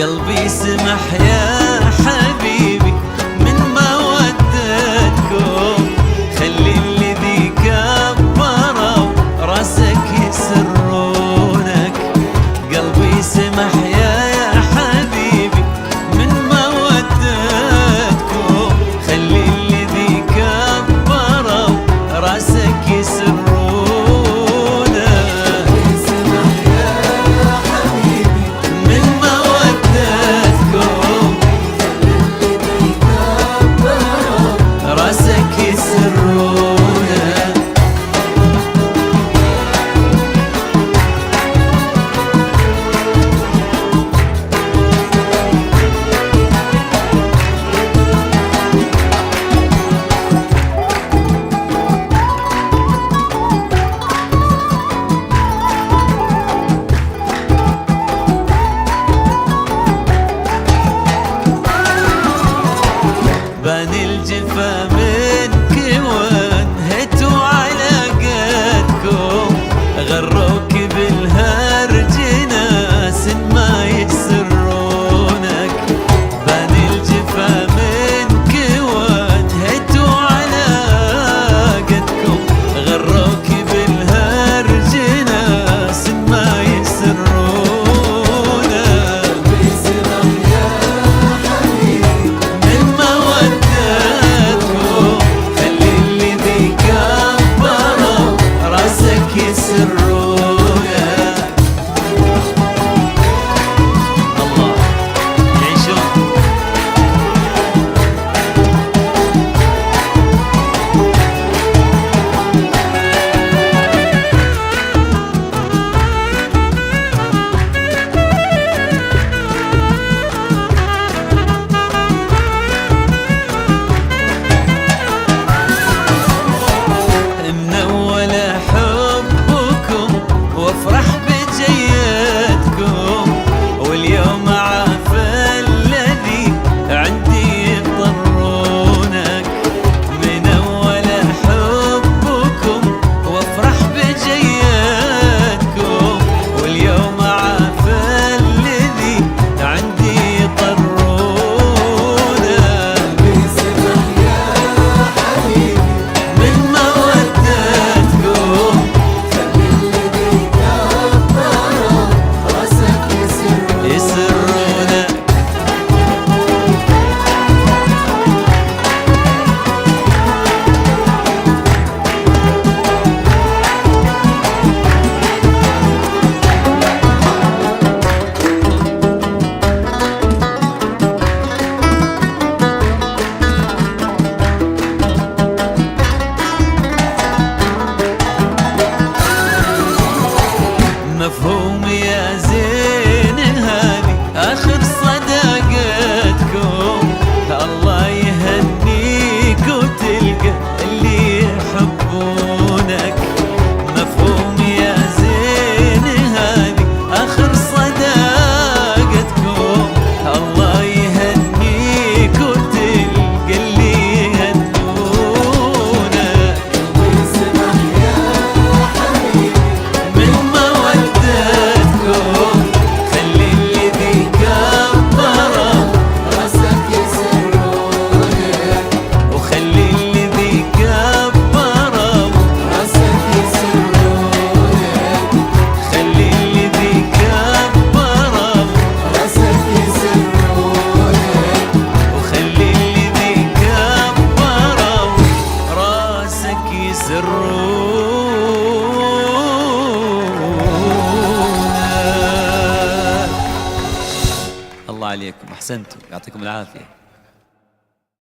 قلبي سمح يا حبيبي من مودتكم، خلي الذي كبروا راسك يسرونك. قلبي سمح يا حبيبي من مودتكم، خلي الذي كبروا راسك يسرونك. بان الجفا منك وانهتوا علاقتكم، غروك بالهرج ناس ما يسرونك. بان الجفا منك وانهتوا علاقتكم، غروك بالهرج ناس ما يسرونك. وافرح بجيتكم، واليوم عاف الذي عندي يضرونك. من أول حبكم وافرح بجيتكم، واليوم عاف الذي عندي يضرونك. بسمح يا حبيبي من مودتكم، مفهوم يا زين هذه آخر صداقتكم، الله يهنيك وتلقى اللي يحبونك. مفهوم يا زين هذه آخر صداقتكم، الله يهنيك وتلقى اللي يهنونك. ويسمح يا حبيبي من خلي الذي كبروا راسك يسرونك، وخلي الذي كبروا راسك يسرونك. خلي الذي كبروا راسك يسرونك، وخلي الذي كبروا راسك يسرونك. الله عليكم، احسنتم، يعطيكم العافيه.